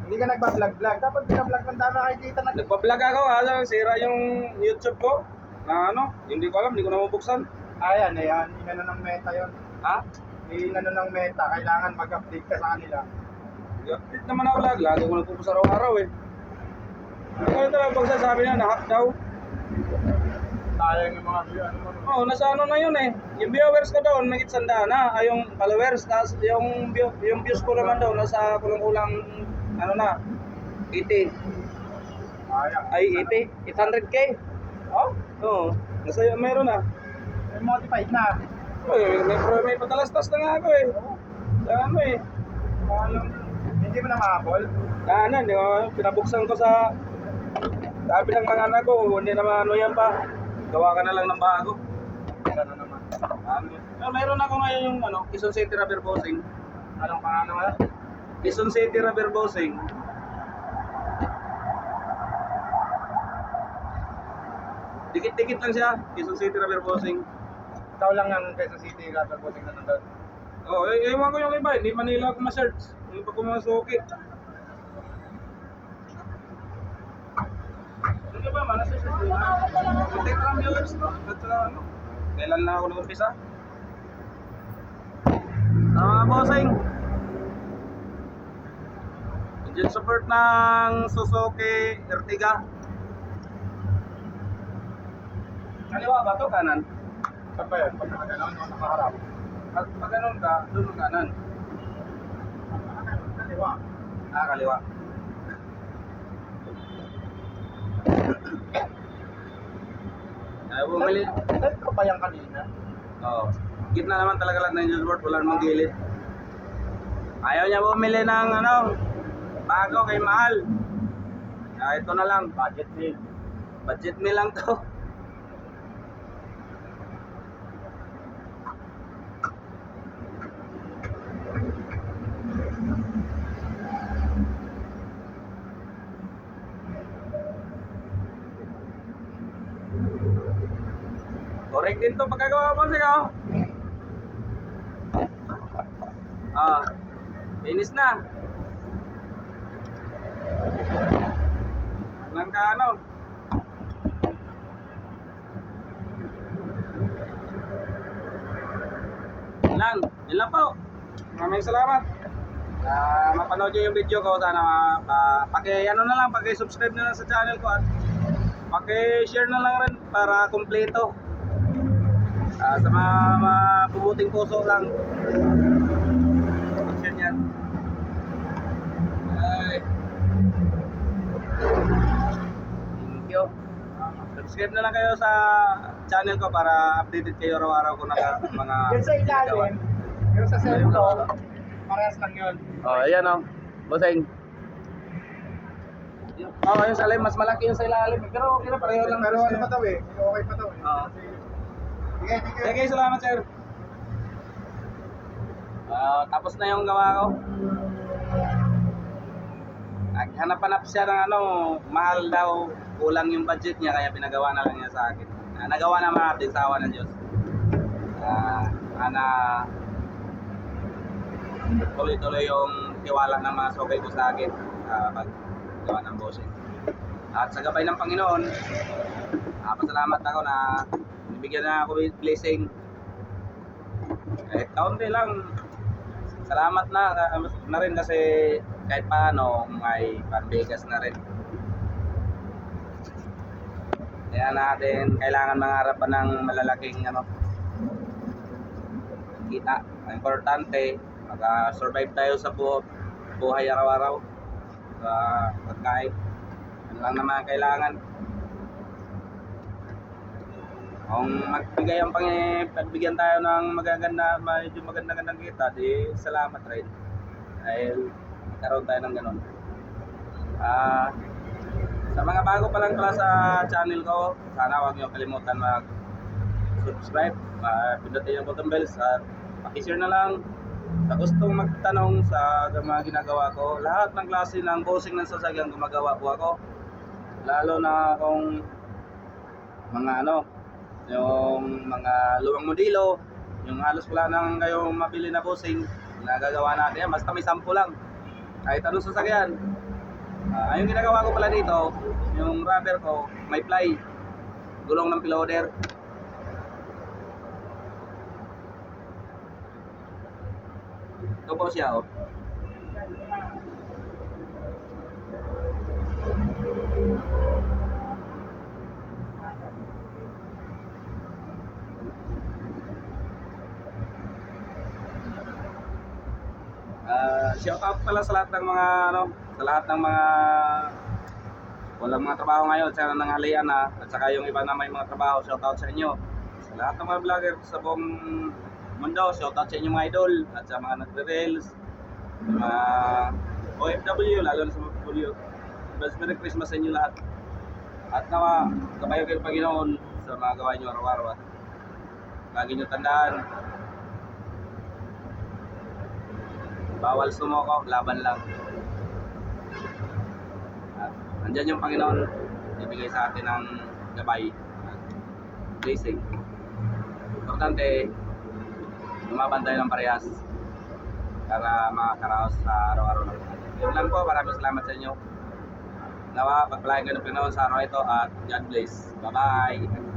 Hindi ka nagpa-vlog-vlog. Dapat pina-vlog ng dami nakikita na. Nagpa-vlog ako, sira yung YouTube ko. Na ano, hindi ko alam, hindi ko na mabuksan. Ayan, ayan. Inano ng meta yun. Ha? Inano ng meta. Kailangan mag-update ka sa kanila. I-update naman ako lagi ko nagpupus araw-araw eh. Ano talaga pag sasabi na, na-hack daw. Sayang yung mga view. Ano mo? Oo, nasa ano na yun eh. Yung viewers ko doon, may sanda na. Ay, yung followers, tapos yung views ko naman daw, nasa kulang-kulang, ano na, 80. Sayang. Ay, 80? 800k? Oh? Oo, nasa meron na. May modified na. May patalastas na nga ako eh. Kaya ano eh. Hindi mo na mahabol. Kanan, pinabuksan ko sa sabi ng mga anak ko, hindi naman ano yan pa. Gawa ka na lang ng bago. Ano naman. Mayroon ako ngayon yung Quezon City Rubber Bossing. Anong pangalan nga? Quezon City Rubber Bossing. Dikit-dikit lang siya, Quezon City Rubber Bossing. Ikaw lang ang Quezon City Rubber Bossing na nandun. Oo, ewan ko yung iba, hindi pa nila ako ma-search. Hindi pa ko masukit. Ano ba, mana-search ko na? Content lang viewers ko. At kailan na ako nag-umpisa? Mga bossing. Engine support ng Suzuki Ertiga. Kaliwa ba to? Kanan? Saan ba yun? Pag nakaganon o nakaharap? Pag ganun ka, doon ang kanan. Kaliwa. Kaliwa. Ay, bumili. Saan ka pa yan kanina? Oo. Gitna naman talaga lahat ng engine support, wala namang gilid. Ayaw niya bumili ng bago kay mahal. Ito na lang. Budget meal. Budget meal lang to. Correct din to pagkagawa mo siya. Finish na. Lang ka Yun lang po. Maraming salamat. Mapanood nyo yung video ko. Sana paki-subscribe na lang sa channel ko at paki-share na lang rin para kumpleto. Sa mga mabubuting puso lang. Share yan. Thank you. Subscribe na lang kayo sa channel ko para updated kayo araw-araw ko na mga Yan sa ilalim, yung sa cellphone, parehas lang yun. Ayan bossing. Yung sa ilalim, mas malaki yung sa ilalim. Pero okay na, pareho lang. Pero ano pa daw eh? Okay pa daw eh. Sige, sige. Sige, salamat sir. Tapos na yung gawa ko. Naghanap-hanap siya ng mahal daw, kulang yung budget niya kaya pinagawa na lang niya sa akin. Nagawa naman natin sa awa ng Diyos. Tuloy-tuloy yung tiwala ng mga sokay ko sa akin paggawa ng bossing. At sa gabay ng Panginoon, pasalamat ako na nabigyan na ako with blessing. Kaunti lang. Salamat na rin kasi kahit paano may pambigas na rin. Kaya natin kailangan mangarap pa ng malalaking kita. Importante, maka-survive tayo sa buhay araw-araw. Pagkain. Yan lang naman kailangan. Kung pagbigyan tayo ng medyo maganda-gandang kita, di salamat rin. Dahil karoon tayo ng ganun. Sa mga bago pa lang pala sa channel ko, sana huwag niyo kalimutan mag-subscribe, pindutin yung button bells at paki-share na lang sa gustong magtanong sa mga ginagawa ko. Lahat ng klase ng bossing ng sasakyan gumagawa po ako. Lalo na kung mga yung mga lumang modelo, yung halos wala nang kayong mabili na bossing, nagagawa natin yan, basta may sample lang. Kahit anong sasakyan, Yung ginagawa ko pala dito, yung rubber ko, may ply. Gulong ng piloder. Ito po siya, oh. Shout out pala sa lahat ng mga sa lahat ng mga walang mga trabaho ngayon, sa nangalian na, at saka yung iba na may mga trabaho, shout out sa inyo. Sa lahat ng mga vlogger sa buong mundo, shout out sa inyo mga idol, at sa mga nagre-reels, mga OFW, lalo na sa mga OFW. Merry Christmas sa inyo lahat. At nawa, kabayo kayo Panginoon sa mga gawain nyo araw-araw. At lagi nyo tandaan, bawal sumoko, laban lang. At andyan yung Panginoon, ibigay sa atin ng gabay at blessing. Importante, lumaban tayo ng parehas para makakaraos sa araw-araw ng natin. Yun lang po, maraming salamat sa inyo. Nawa, pagpalain kayo ng Panginoon sa araw ito at God bless. Bye-bye!